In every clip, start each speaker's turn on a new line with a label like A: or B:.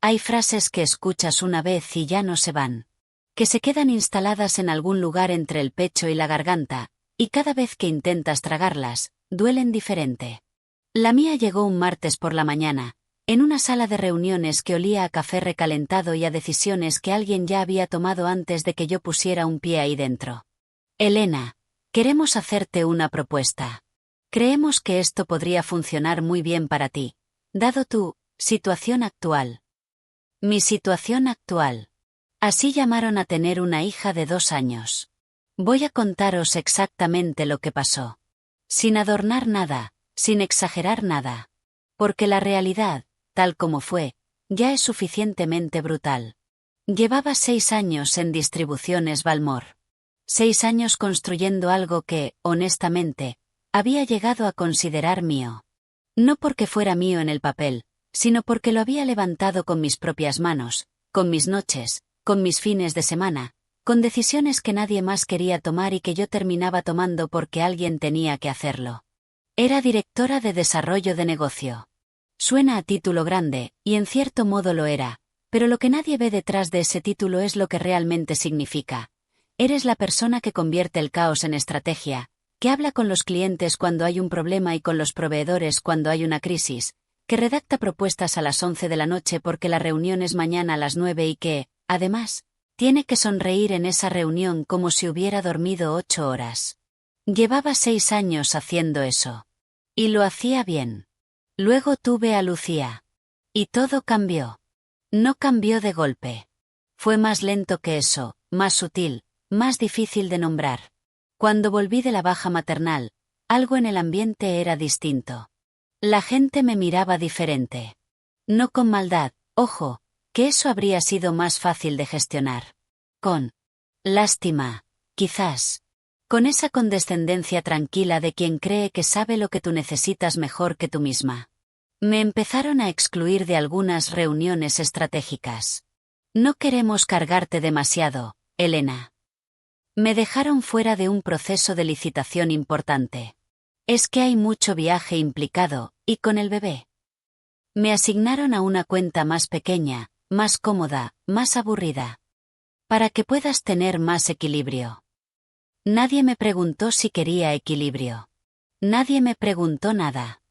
A: Hay frases que escuchas una vez y ya no se van. Que se quedan instaladas en algún lugar entre el pecho y la garganta, y cada vez que intentas tragarlas, duelen diferente. La mía llegó un martes por la mañana, en una sala de reuniones que olía a café recalentado y a decisiones que alguien ya había tomado antes de que yo pusiera un pie ahí dentro. Elena, queremos hacerte una propuesta. Creemos que esto podría funcionar muy bien para ti, dado tu situación actual. Mi situación actual. Así llamaron a tener una hija de 2 años. Voy a contaros exactamente lo que pasó. Sin adornar nada, sin exagerar nada. Porque la realidad, tal como fue, ya es suficientemente brutal. Llevaba 6 años en Distribuciones Valmor. 6 años construyendo algo que, honestamente, había llegado a considerar mío. No porque fuera mío en el papel, sino porque lo había levantado con mis propias manos, con mis noches, con mis fines de semana, con decisiones que nadie más quería tomar y que yo terminaba tomando porque alguien tenía que hacerlo. Era directora de desarrollo de negocio. Suena a título grande, y en cierto modo lo era, pero lo que nadie ve detrás de ese título es lo que realmente significa. Eres la persona que convierte el caos en estrategia, que habla con los clientes cuando hay un problema y con los proveedores cuando hay una crisis, que redacta propuestas a las 11 de la noche porque la reunión es mañana a las 9 y que, además, tiene que sonreír en esa reunión como si hubiera dormido 8 horas. Llevaba 6 años haciendo eso. Y lo hacía bien. Luego tuve a Lucía. Y todo cambió. No cambió de golpe. Fue más lento que eso, más sutil, más difícil de nombrar. Cuando volví de la baja maternal, algo en el ambiente era distinto. La gente me miraba diferente. No con maldad, ojo, que eso habría sido más fácil de gestionar. Con lástima, quizás. Con esa condescendencia tranquila de quien cree que sabe lo que tú necesitas mejor que tú misma. Me empezaron a excluir de algunas reuniones estratégicas. No queremos cargarte demasiado, Elena. Me dejaron fuera de un proceso de licitación importante. Es que hay mucho viaje implicado, y con el bebé. Me asignaron a una cuenta más pequeña, más cómoda, más aburrida. Para que puedas tener más equilibrio. Nadie me preguntó si quería equilibrio. Nadie me preguntó nada.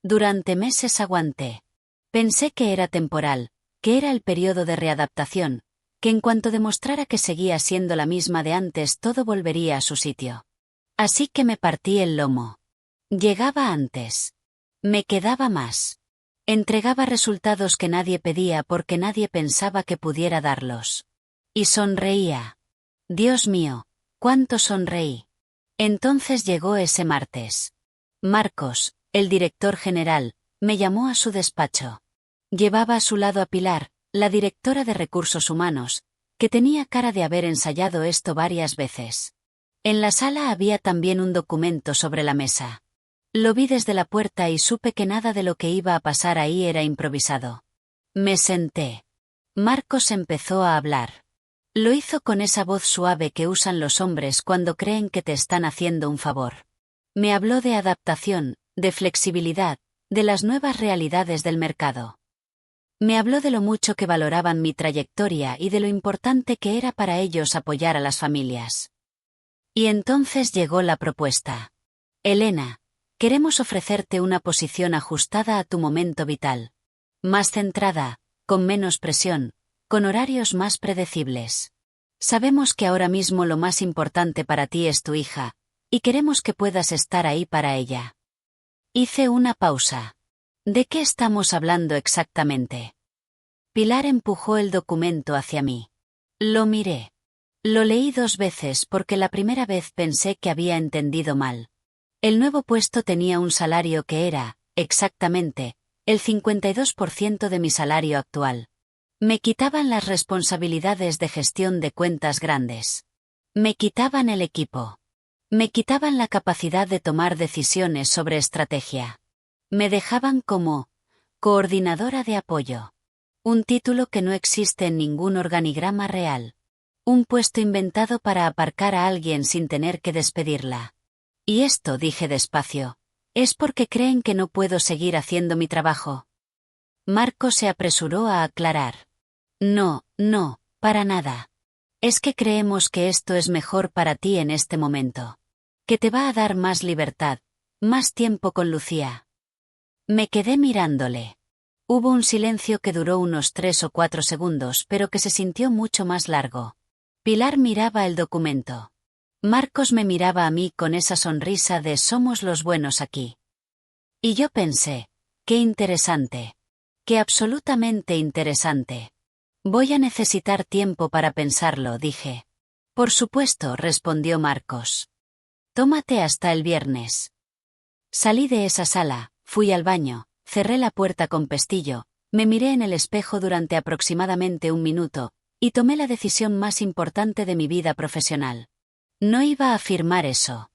A: Durante meses aguanté. Pensé que era temporal, que era el periodo de readaptación, que en cuanto demostrara que seguía siendo la misma de antes todo volvería a su sitio. Así que me partí el lomo. Llegaba antes. Me quedaba más. Entregaba resultados que nadie pedía porque nadie pensaba que pudiera darlos. Y sonreía. Dios mío, cuánto sonreí. Entonces llegó ese martes. Marcos, el director general, me llamó a su despacho. Llevaba a su lado a Pilar, la directora de recursos humanos, que tenía cara de haber ensayado esto varias veces. En la sala había también un documento sobre la mesa. Lo vi desde la puerta y supe que nada de lo que iba a pasar ahí era improvisado. Me senté. Marcos empezó a hablar. Lo hizo con esa voz suave que usan los hombres cuando creen que te están haciendo un favor. Me habló de adaptación, de flexibilidad, de las nuevas realidades del mercado. Me habló de lo mucho que valoraban mi trayectoria y de lo importante que era para ellos apoyar a las familias. Y entonces llegó la propuesta. Elena, queremos ofrecerte una posición ajustada a tu momento vital. Más centrada, con menos presión, con horarios más predecibles. Sabemos que ahora mismo lo más importante para ti es tu hija, y queremos que puedas estar ahí para ella. Hice una pausa. ¿De qué estamos hablando exactamente? Pilar empujó el documento hacia mí. Lo miré. Lo leí 2 veces porque la primera vez pensé que había entendido mal. El nuevo puesto tenía un salario que era, exactamente, el 52% de mi salario actual. Me quitaban las responsabilidades de gestión de cuentas grandes. Me quitaban el equipo. Me quitaban la capacidad de tomar decisiones sobre estrategia. Me dejaban como coordinadora de apoyo. Un título que no existe en ningún organigrama real. Un puesto inventado para aparcar a alguien sin tener que despedirla. Y esto, dije despacio, es porque creen que no puedo seguir haciendo mi trabajo. Marcos se apresuró a aclarar. No, no, para nada. Es que creemos que esto es mejor para ti en este momento. Que te va a dar más libertad, más tiempo con Lucía. Me quedé mirándole. Hubo un silencio que duró unos 3 o 4 segundos, pero que se sintió mucho más largo. Pilar miraba el documento. Marcos me miraba a mí con esa sonrisa de somos los buenos aquí. Y yo pensé, qué interesante. Qué absolutamente interesante. Voy a necesitar tiempo para pensarlo, dije. Por supuesto, respondió Marcos. Tómate hasta el viernes. Salí de esa sala, fui al baño, cerré la puerta con pestillo, me miré en el espejo durante aproximadamente 1 minuto, y tomé la decisión más importante de mi vida profesional. No iba a firmar eso.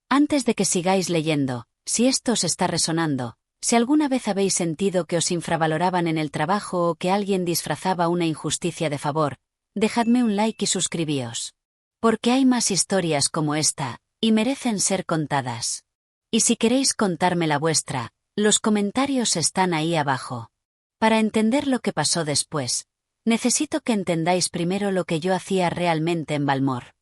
A: Antes de que sigáis leyendo, si esto os está resonando, si alguna vez habéis sentido que os infravaloraban en el trabajo o que alguien disfrazaba una injusticia de favor, dejadme un like y suscribíos. Porque hay más historias como esta, y merecen ser contadas. Y si queréis contarme la vuestra, los comentarios están ahí abajo. Para entender lo que pasó después, necesito que entendáis primero lo que yo hacía realmente en Valmor.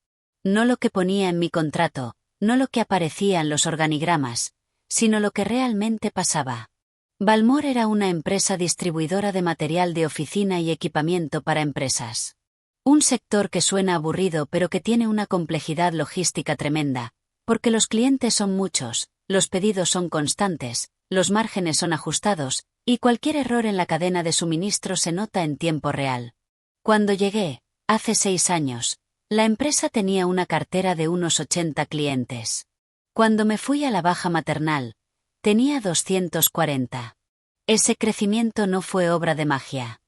A: No lo que ponía en mi contrato, no lo que aparecía en los organigramas, sino lo que realmente pasaba. Valmor era una empresa distribuidora de material de oficina y equipamiento para empresas. Un sector que suena aburrido pero que tiene una complejidad logística tremenda, porque los clientes son muchos, los pedidos son constantes, los márgenes son ajustados, y cualquier error en la cadena de suministro se nota en tiempo real. Cuando llegué, hace 6 años, la empresa tenía una cartera de unos 80 clientes. Cuando me fui a la baja maternal, tenía 240. Ese crecimiento no fue obra de magia.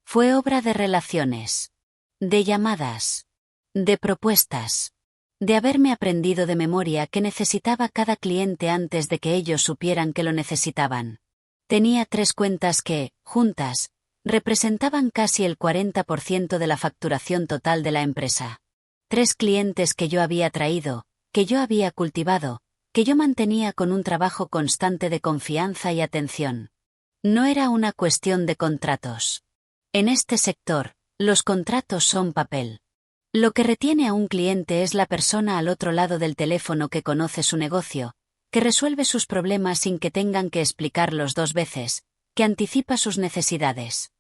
A: Fue obra de relaciones. De llamadas. De propuestas. De haberme aprendido de memoria que necesitaba cada cliente antes de que ellos supieran que lo necesitaban. Tenía 3 cuentas que, juntas, representaban casi el 40% de la facturación total de la empresa. 3 clientes que yo había traído, que yo había cultivado, que yo mantenía con un trabajo constante de confianza y atención. No era una cuestión de contratos. En este sector, los contratos son papel. Lo que retiene a un cliente es la persona al otro lado del teléfono que conoce su negocio, que resuelve sus problemas sin que tengan que explicarlos 2 veces, que anticipa sus necesidades.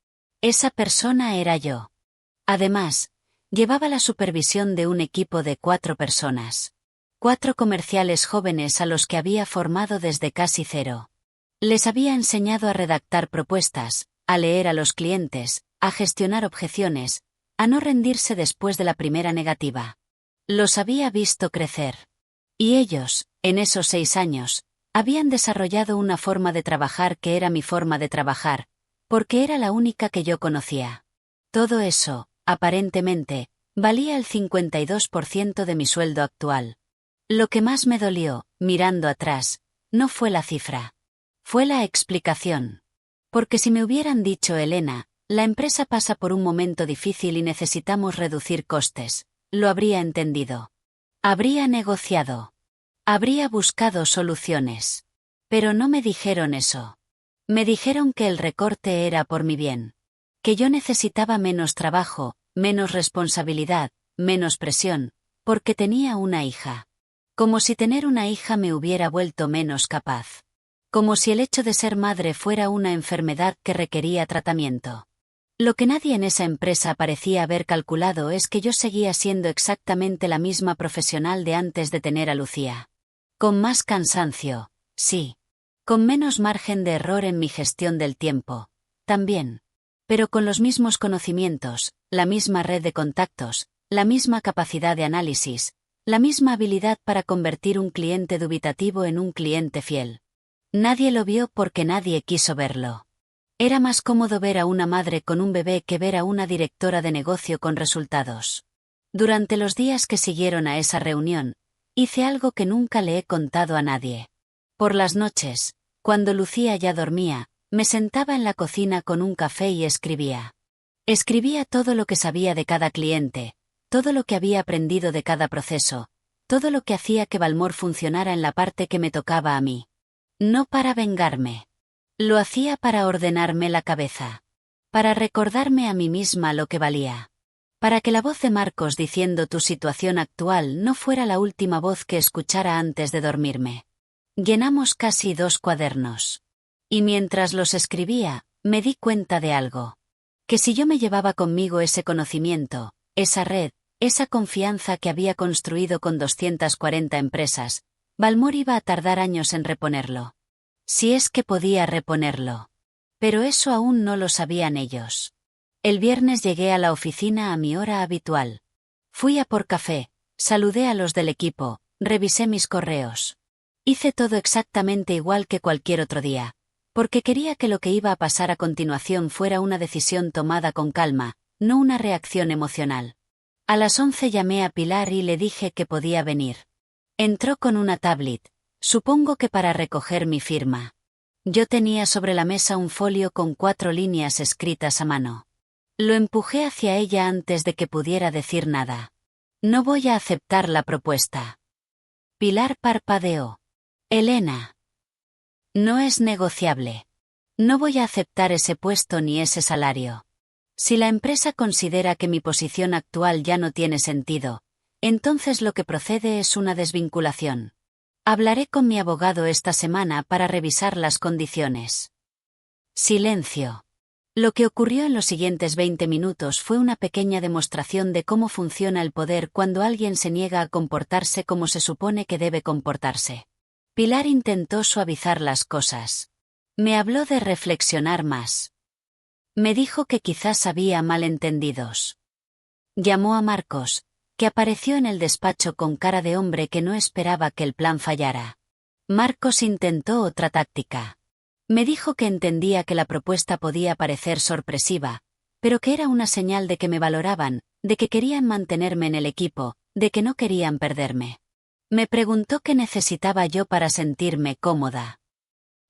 A: Esa persona era yo. Además, llevaba la supervisión de un equipo de 4 personas. 4 comerciales jóvenes a los que había formado desde casi cero. Les había enseñado a redactar propuestas, a leer a los clientes, a gestionar objeciones, a no rendirse después de la primera negativa. Los había visto crecer. Y ellos, en esos 6 años, habían desarrollado una forma de trabajar que era mi forma de trabajar, porque era la única que yo conocía. Todo eso, aparentemente, valía el 52% de mi sueldo actual. Lo que más me dolió, mirando atrás, no fue la cifra. Fue la explicación. Porque si me hubieran dicho Elena, la empresa pasa por un momento difícil y necesitamos reducir costes, lo habría entendido. Habría negociado. Habría buscado soluciones. Pero no me dijeron eso. Me dijeron que el recorte era por mi bien. Que yo necesitaba menos trabajo, menos responsabilidad, menos presión, porque tenía una hija. Como si tener una hija me hubiera vuelto menos capaz. Como si el hecho de ser madre fuera una enfermedad que requería tratamiento. Lo que nadie en esa empresa parecía haber calculado es que yo seguía siendo exactamente la misma profesional de antes de tener a Lucía. Con más cansancio, sí. Con menos margen de error en mi gestión del tiempo, también. Pero con los mismos conocimientos, la misma red de contactos, la misma capacidad de análisis, la misma habilidad para convertir un cliente dubitativo en un cliente fiel. Nadie lo vio porque nadie quiso verlo. Era más cómodo ver a una madre con un bebé que ver a una directora de negocio con resultados. Durante los días que siguieron a esa reunión, hice algo que nunca le he contado a nadie. Por las noches, cuando Lucía ya dormía, me sentaba en la cocina con un café y escribía. Escribía todo lo que sabía de cada cliente, todo lo que había aprendido de cada proceso, todo lo que hacía que Valmor funcionara en la parte que me tocaba a mí. No para vengarme. Lo hacía para ordenarme la cabeza. Para recordarme a mí misma lo que valía. Para que la voz de Marcos diciendo tu situación actual no fuera la última voz que escuchara antes de dormirme. Llenamos casi 2 cuadernos. Y mientras los escribía, me di cuenta de algo. Que si yo me llevaba conmigo ese conocimiento, esa red, esa confianza que había construido con 240 empresas, Valmore iba a tardar años en reponerlo. Si es que podía reponerlo. Pero eso aún no lo sabían ellos. El viernes llegué a la oficina a mi hora habitual. Fui a por café, saludé a los del equipo, revisé mis correos. Hice todo exactamente igual que cualquier otro día, porque quería que lo que iba a pasar a continuación fuera una decisión tomada con calma, no una reacción emocional. A las 11 llamé a Pilar y le dije que podía venir. Entró con una tablet, supongo que para recoger mi firma. Yo tenía sobre la mesa un folio con 4 líneas escritas a mano. Lo empujé hacia ella antes de que pudiera decir nada. No voy a aceptar la propuesta. Pilar parpadeó. Elena. No es negociable. No voy a aceptar ese puesto ni ese salario. Si la empresa considera que mi posición actual ya no tiene sentido, entonces lo que procede es una desvinculación. Hablaré con mi abogado esta semana para revisar las condiciones. Silencio. Lo que ocurrió en los siguientes 20 minutos fue una pequeña demostración de cómo funciona el poder cuando alguien se niega a comportarse como se supone que debe comportarse. Pilar intentó suavizar las cosas. Me habló de reflexionar más. Me dijo que quizás había malentendidos. Llamó a Marcos, que apareció en el despacho con cara de hombre que no esperaba que el plan fallara. Marcos intentó otra táctica. Me dijo que entendía que la propuesta podía parecer sorpresiva, pero que era una señal de que me valoraban, de que querían mantenerme en el equipo, de que no querían perderme. Me preguntó qué necesitaba yo para sentirme cómoda.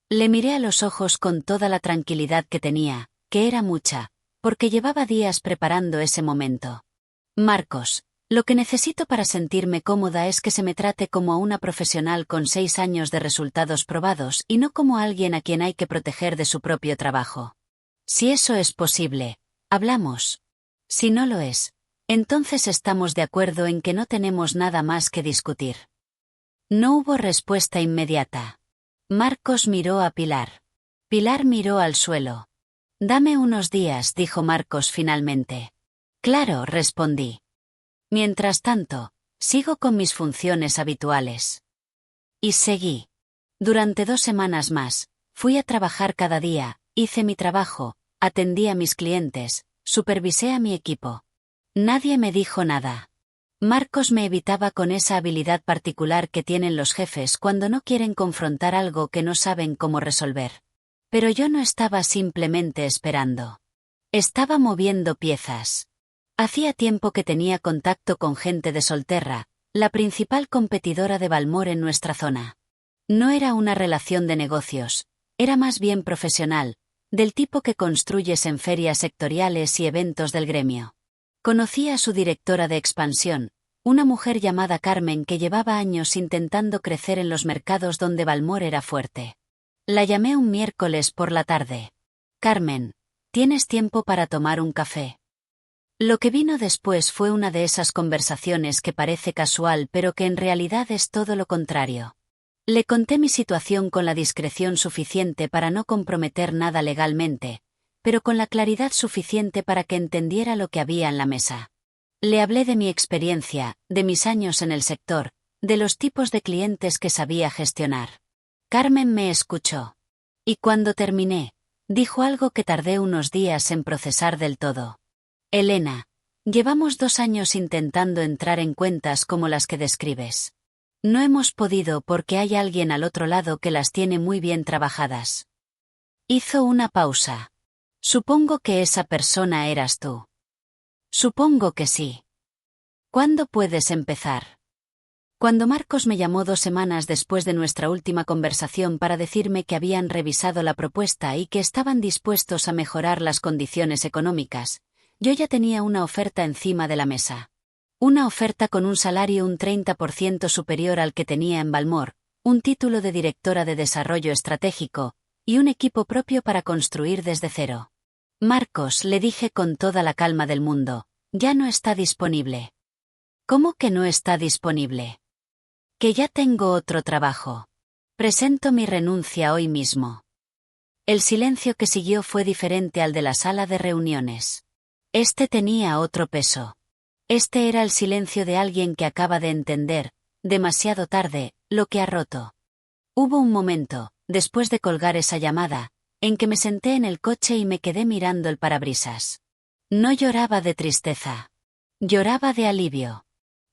A: Le miré a los ojos con toda la tranquilidad que tenía, que era mucha, porque llevaba días preparando ese momento. Marcos, lo que necesito para sentirme cómoda es que se me trate como a una profesional con 6 años de resultados probados y no como a alguien a quien hay que proteger de su propio trabajo. Si eso es posible, hablamos. Si no lo es, entonces estamos de acuerdo en que no tenemos nada más que discutir. No hubo respuesta inmediata. Marcos miró a Pilar. Pilar miró al suelo. Dame unos días, dijo Marcos finalmente. Claro, respondí. Mientras tanto, sigo con mis funciones habituales. Y seguí. Durante 2 semanas más, fui a trabajar cada día, hice mi trabajo, atendí a mis clientes, supervisé a mi equipo. Nadie me dijo nada. Marcos me evitaba con esa habilidad particular que tienen los jefes cuando no quieren confrontar algo que no saben cómo resolver. Pero yo no estaba simplemente esperando. Estaba moviendo piezas. Hacía tiempo que tenía contacto con gente de Solterra, la principal competidora de Valmore en nuestra zona. No era una relación de negocios, era más bien profesional, del tipo que construyes en ferias sectoriales y eventos del gremio. Conocía a su directora de expansión, una mujer llamada Carmen que llevaba años intentando crecer en los mercados donde Valmore era fuerte. La llamé un miércoles por la tarde. Carmen, ¿tienes tiempo para tomar un café? Lo que vino después fue una de esas conversaciones que parece casual pero que en realidad es todo lo contrario. Le conté mi situación con la discreción suficiente para no comprometer nada legalmente, pero con la claridad suficiente para que entendiera lo que había en la mesa. Le hablé de mi experiencia, de mis años en el sector, de los tipos de clientes que sabía gestionar. Carmen me escuchó. Y cuando terminé, dijo algo que tardé unos días en procesar del todo. Elena, llevamos 2 años intentando entrar en cuentas como las que describes. No hemos podido porque hay alguien al otro lado que las tiene muy bien trabajadas. Hizo una pausa. Supongo que esa persona eras tú. Supongo que sí. ¿Cuándo puedes empezar? Cuando Marcos me llamó 2 semanas después de nuestra última conversación para decirme que habían revisado la propuesta y que estaban dispuestos a mejorar las condiciones económicas, yo ya tenía una oferta encima de la mesa. Una oferta con un salario un 30% superior al que tenía en Valmore, un título de directora de desarrollo estratégico, y un equipo propio para construir desde cero. Marcos, le dije con toda la calma del mundo, ya no está disponible. ¿Cómo que no está disponible? Que ya tengo otro trabajo. Presento mi renuncia hoy mismo. El silencio que siguió fue diferente al de la sala de reuniones. Este tenía otro peso. Este era el silencio de alguien que acaba de entender, demasiado tarde, lo que ha roto. Hubo un momento, después de colgar esa llamada, en que me senté en el coche y me quedé mirando el parabrisas. No lloraba de tristeza. Lloraba de alivio.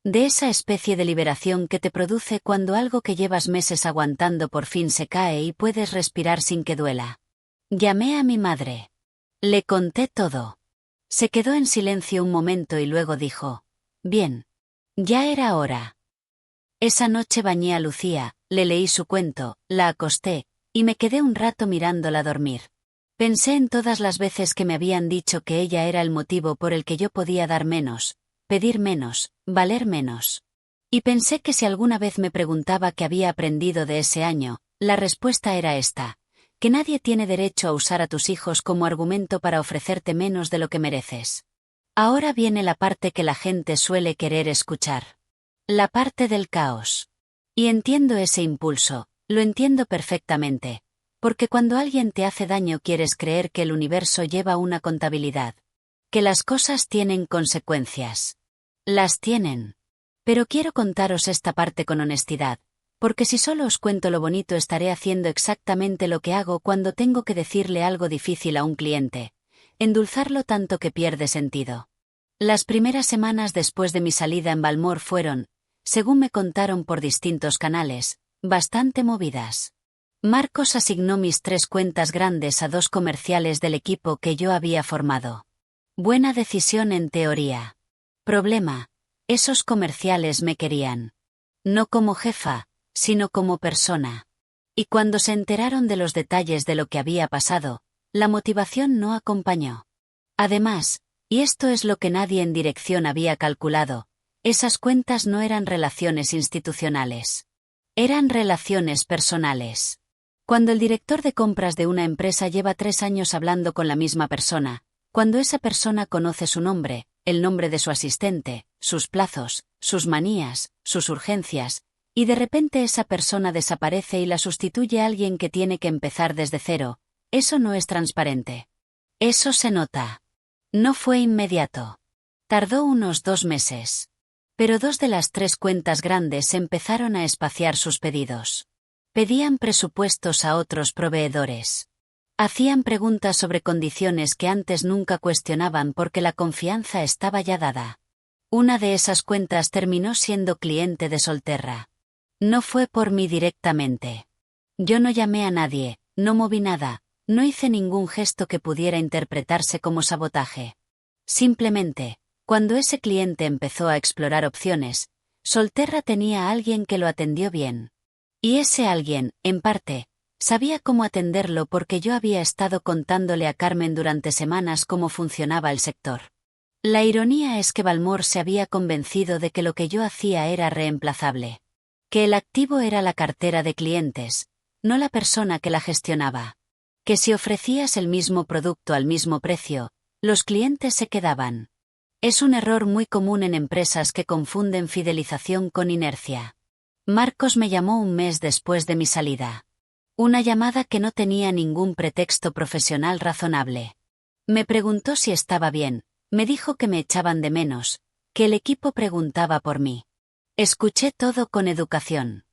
A: De esa especie de liberación que te produce cuando algo que llevas meses aguantando por fin se cae y puedes respirar sin que duela. Llamé a mi madre. Le conté todo. Se quedó en silencio un momento y luego dijo, bien. Ya era hora. Esa noche bañé a Lucía, le leí su cuento, la acosté, y me quedé un rato mirándola dormir. Pensé en todas las veces que me habían dicho que ella era el motivo por el que yo podía dar menos, pedir menos, valer menos. Y pensé que si alguna vez me preguntaba qué había aprendido de ese año, la respuesta era esta, que nadie tiene derecho a usar a tus hijos como argumento para ofrecerte menos de lo que mereces. Ahora viene la parte que la gente suele querer escuchar. La parte del caos. Y entiendo ese impulso, lo entiendo perfectamente, porque cuando alguien te hace daño quieres creer que el universo lleva una contabilidad, que las cosas tienen consecuencias. Las tienen. Pero quiero contaros esta parte con honestidad, porque si solo os cuento lo bonito estaré haciendo exactamente lo que hago cuando tengo que decirle algo difícil a un cliente, endulzarlo tanto que pierde sentido. Las primeras semanas después de mi salida en Balmor fueron, según me contaron por distintos canales, bastante movidas. Marcos asignó mis 3 cuentas grandes a 2 comerciales del equipo que yo había formado. Buena decisión en teoría. Problema, esos comerciales me querían. No como jefa, sino como persona. Y cuando se enteraron de los detalles de lo que había pasado, la motivación no acompañó. Además, y esto es lo que nadie en dirección había calculado, esas cuentas no eran relaciones institucionales. Eran relaciones personales. Cuando el director de compras de una empresa lleva 3 años hablando con la misma persona, cuando esa persona conoce su nombre, el nombre de su asistente, sus plazos, sus manías, sus urgencias, y de repente esa persona desaparece y la sustituye a alguien que tiene que empezar desde cero, eso no es transparente. Eso se nota. No fue inmediato. Tardó unos 2 meses. Pero 2 de las 3 cuentas grandes empezaron a espaciar sus pedidos. Pedían presupuestos a otros proveedores. Hacían preguntas sobre condiciones que antes nunca cuestionaban porque la confianza estaba ya dada. Una de esas cuentas terminó siendo cliente de Solterra. No fue por mí directamente. Yo no llamé a nadie, no moví nada, no hice ningún gesto que pudiera interpretarse como sabotaje. Simplemente, cuando ese cliente empezó a explorar opciones, Solterra tenía a alguien que lo atendió bien. Y ese alguien, en parte, sabía cómo atenderlo porque yo había estado contándole a Carmen durante semanas cómo funcionaba el sector. La ironía es que Balmor se había convencido de que lo que yo hacía era reemplazable. Que el activo era la cartera de clientes, no la persona que la gestionaba. Que si ofrecías el mismo producto al mismo precio, los clientes se quedaban. Es un error muy común en empresas que confunden fidelización con inercia. Marcos me llamó un mes después de mi salida. Una llamada que no tenía ningún pretexto profesional razonable. Me preguntó si estaba bien, me dijo que me echaban de menos, que el equipo preguntaba por mí. Escuché todo con educación.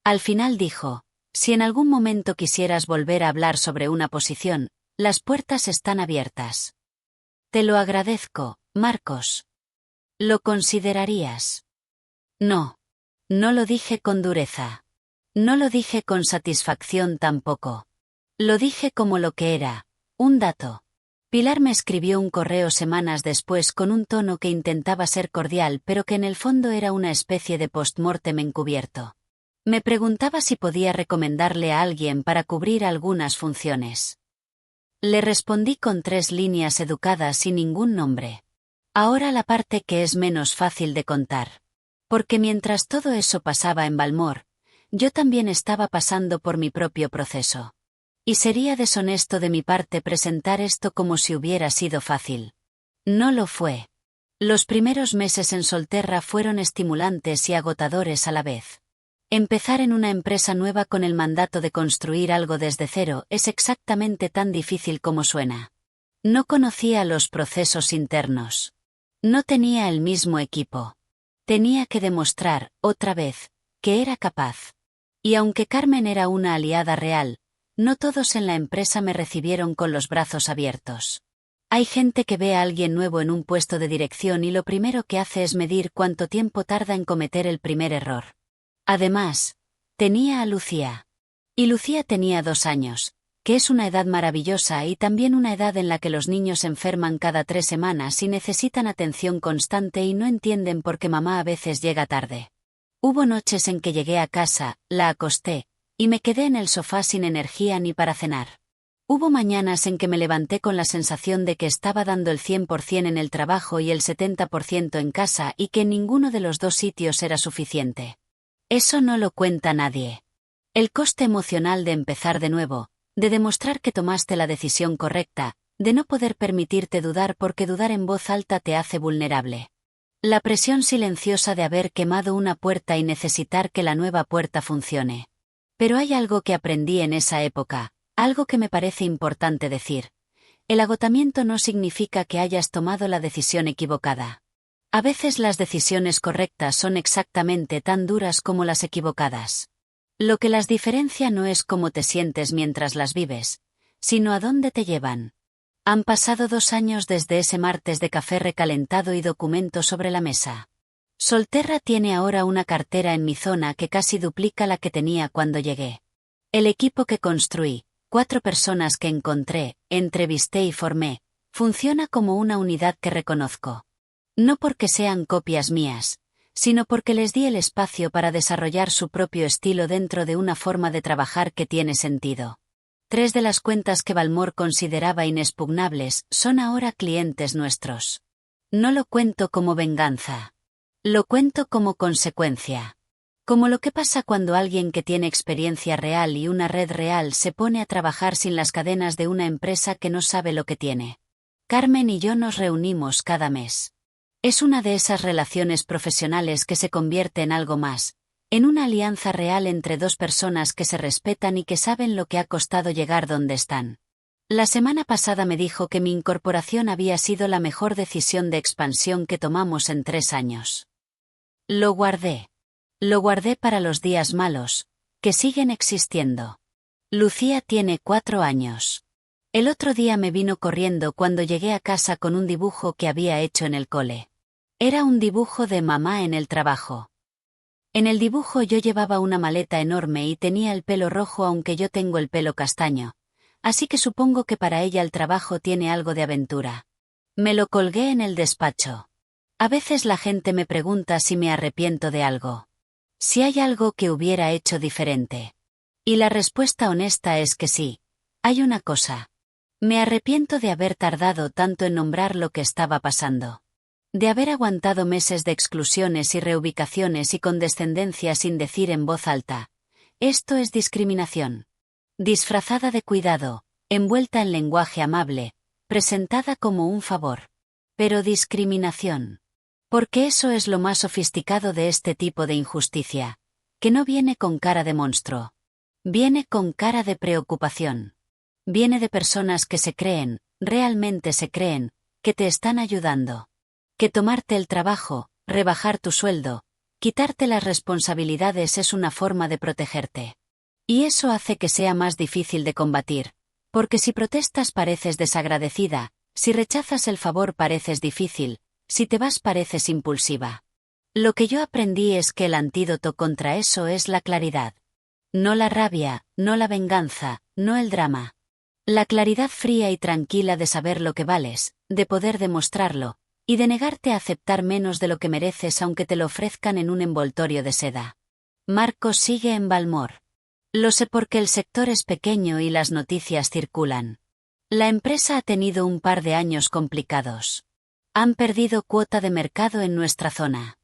A: Al final dijo, si en algún momento quisieras volver a hablar sobre una posición, las puertas están abiertas. Te lo agradezco, Marcos. ¿Lo considerarías? No. No lo dije con dureza. No lo dije con satisfacción tampoco. Lo dije como lo que era, un dato. Pilar me escribió un correo semanas después con un tono que intentaba ser cordial pero que en el fondo era una especie de post-mortem encubierto. Me preguntaba si podía recomendarle a alguien para cubrir algunas funciones. Le respondí con 3 líneas educadas y ningún nombre. Ahora la parte que es menos fácil de contar. Porque mientras todo eso pasaba en Balmor, yo también estaba pasando por mi propio proceso. Y sería deshonesto de mi parte presentar esto como si hubiera sido fácil. No lo fue. Los primeros meses en Solterra fueron estimulantes y agotadores a la vez. Empezar en una empresa nueva con el mandato de construir algo desde cero es exactamente tan difícil como suena. No conocía los procesos internos. No tenía el mismo equipo. Tenía que demostrar, otra vez, que era capaz. Y aunque Carmen era una aliada real, no todos en la empresa me recibieron con los brazos abiertos. Hay gente que ve a alguien nuevo en un puesto de dirección y lo primero que hace es medir cuánto tiempo tarda en cometer el primer error. Además, tenía a Lucía. Y Lucía tenía 2 años, que es una edad maravillosa y también una edad en la que los niños enferman cada 3 semanas y necesitan atención constante y no entienden por qué mamá a veces llega tarde. Hubo noches en que llegué a casa, la acosté, y me quedé en el sofá sin energía ni para cenar. Hubo mañanas en que me levanté con la sensación de que estaba dando el 100% en el trabajo y el 70% en casa y que en ninguno de los 2 sitios era suficiente. Eso no lo cuenta nadie. El coste emocional de empezar de nuevo, de demostrar que tomaste la decisión correcta, de no poder permitirte dudar porque dudar en voz alta te hace vulnerable. La presión silenciosa de haber quemado una puerta y necesitar que la nueva puerta funcione. Pero hay algo que aprendí en esa época. Algo que me parece importante decir. El agotamiento no significa que hayas tomado la decisión equivocada. A veces las decisiones correctas son exactamente tan duras como las equivocadas. Lo que las diferencia no es cómo te sientes mientras las vives, sino a dónde te llevan. Han pasado 2 años desde ese martes de café recalentado y documento sobre la mesa. Solterra tiene ahora una cartera en mi zona que casi duplica la que tenía cuando llegué. El equipo que construí, 4 personas que encontré, entrevisté y formé, funciona como una unidad que reconozco. No porque sean copias mías, sino porque les di el espacio para desarrollar su propio estilo dentro de una forma de trabajar que tiene sentido. 3 de las cuentas que Valmor consideraba inexpugnables son ahora clientes nuestros. No lo cuento como venganza. Lo cuento como consecuencia. Como lo que pasa cuando alguien que tiene experiencia real y una red real se pone a trabajar sin las cadenas de una empresa que no sabe lo que tiene. Carmen y yo nos reunimos cada mes. Es una de esas relaciones profesionales que se convierte en algo más, en una alianza real entre 2 personas que se respetan y que saben lo que ha costado llegar donde están. La semana pasada me dijo que mi incorporación había sido la mejor decisión de expansión que tomamos en 3 años. Lo guardé. Lo guardé para los días malos, que siguen existiendo. Lucía tiene 4 años. El otro día me vino corriendo cuando llegué a casa con un dibujo que había hecho en el cole. Era un dibujo de mamá en el trabajo. En el dibujo yo llevaba una maleta enorme y tenía el pelo rojo aunque yo tengo el pelo castaño, así que supongo que para ella el trabajo tiene algo de aventura. Me lo colgué en el despacho. A veces la gente me pregunta si me arrepiento de algo. Si hay algo que hubiera hecho diferente. Y la respuesta honesta es que sí. Hay una cosa. Me arrepiento de haber tardado tanto en nombrar lo que estaba pasando. De haber aguantado meses de exclusiones y reubicaciones y condescendencia sin decir en voz alta. Esto es discriminación. Disfrazada de cuidado, envuelta en lenguaje amable, presentada como un favor. Pero discriminación. Porque eso es lo más sofisticado de este tipo de injusticia, que no viene con cara de monstruo. Viene con cara de preocupación. Viene de personas que se creen, realmente se creen, que te están ayudando. Que tomarte el trabajo, rebajar tu sueldo, quitarte las responsabilidades es una forma de protegerte. Y eso hace que sea más difícil de combatir, porque si protestas pareces desagradecida, si rechazas el favor pareces difícil, si te vas pareces impulsiva. Lo que yo aprendí es que el antídoto contra eso es la claridad. No la rabia, no la venganza, no el drama. La claridad fría y tranquila de saber lo que vales, de poder demostrarlo, y de negarte a aceptar menos de lo que mereces aunque te lo ofrezcan en un envoltorio de seda. Marcos sigue en Valmor. Lo sé porque el sector es pequeño y las noticias circulan. La empresa ha tenido un par de años complicados. Han perdido cuota de mercado en nuestra zona.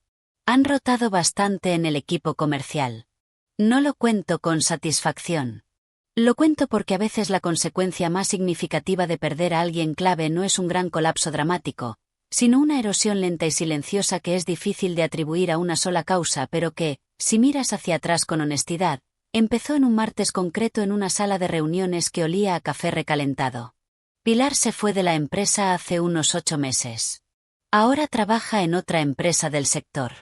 A: Han rotado bastante en el equipo comercial. No lo cuento con satisfacción. Lo cuento porque a veces la consecuencia más significativa de perder a alguien clave no es un gran colapso dramático, sino una erosión lenta y silenciosa que es difícil de atribuir a una sola causa, pero que, si miras hacia atrás con honestidad, empezó en un martes concreto en una sala de reuniones que olía a café recalentado. Pilar se fue de la empresa hace unos 8 meses. Ahora trabaja en otra empresa del sector.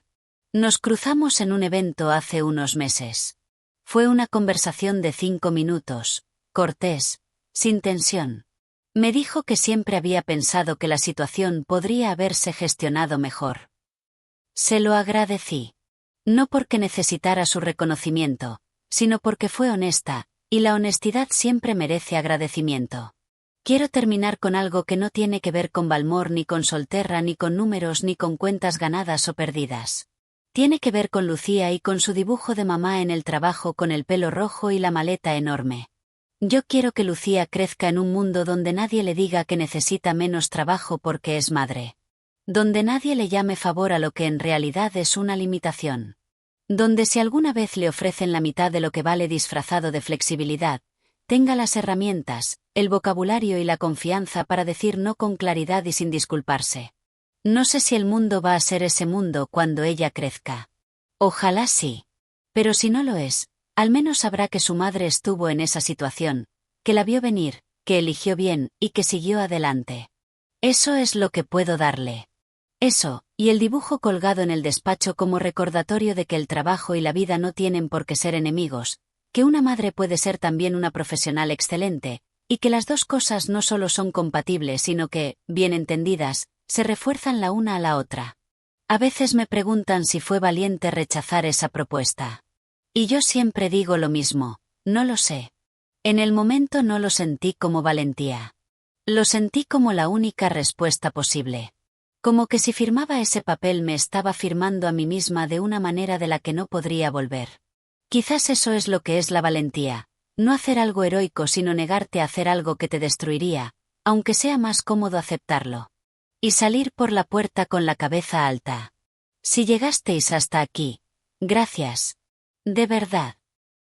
A: Nos cruzamos en un evento hace unos meses. Fue una conversación de 5 minutos, cortés, sin tensión. Me dijo que siempre había pensado que la situación podría haberse gestionado mejor. Se lo agradecí. No porque necesitara su reconocimiento, sino porque fue honesta, y la honestidad siempre merece agradecimiento. Quiero terminar con algo que no tiene que ver con Valmor ni con Solterra ni con números ni con cuentas ganadas o perdidas. Tiene que ver con Lucía y con su dibujo de mamá en el trabajo con el pelo rojo y la maleta enorme. Yo quiero que Lucía crezca en un mundo donde nadie le diga que necesita menos trabajo porque es madre. Donde nadie le llame favor a lo que en realidad es una limitación. Donde si alguna vez le ofrecen la mitad de lo que vale disfrazado de flexibilidad, tenga las herramientas, el vocabulario y la confianza para decir no con claridad y sin disculparse. No sé si el mundo va a ser ese mundo cuando ella crezca. Ojalá sí. Pero si no lo es, al menos sabrá que su madre estuvo en esa situación, que la vio venir, que eligió bien y que siguió adelante. Eso es lo que puedo darle. Eso, y el dibujo colgado en el despacho como recordatorio de que el trabajo y la vida no tienen por qué ser enemigos, que una madre puede ser también una profesional excelente, y que las dos cosas no solo son compatibles sino que, bien entendidas, se refuerzan la una a la otra. A veces me preguntan si fue valiente rechazar esa propuesta. Y yo siempre digo lo mismo, no lo sé. En el momento no lo sentí como valentía. Lo sentí como la única respuesta posible. Como que si firmaba ese papel me estaba firmando a mí misma de una manera de la que no podría volver. Quizás eso es lo que es la valentía, no hacer algo heroico sino negarte a hacer algo que te destruiría, aunque sea más cómodo aceptarlo. Y salir por la puerta con la cabeza alta. Si llegasteis hasta aquí, gracias. De verdad.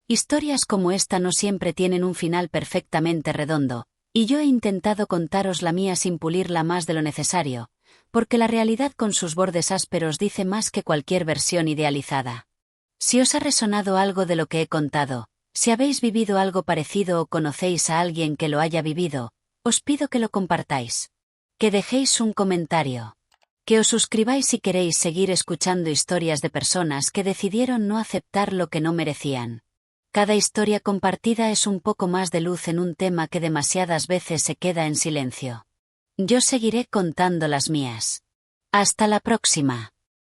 A: Historias como esta no siempre tienen un final perfectamente redondo, y yo he intentado contaros la mía sin pulirla más de lo necesario, porque la realidad con sus bordes ásperos dice más que cualquier versión idealizada. Si os ha resonado algo de lo que he contado, si habéis vivido algo parecido o conocéis a alguien que lo haya vivido, os pido que lo compartáis. Que dejéis un comentario. Que os suscribáis si queréis seguir escuchando historias de personas que decidieron no aceptar lo que no merecían. Cada historia compartida es un poco más de luz en un tema que demasiadas veces se queda en silencio. Yo seguiré contando las mías. Hasta la próxima.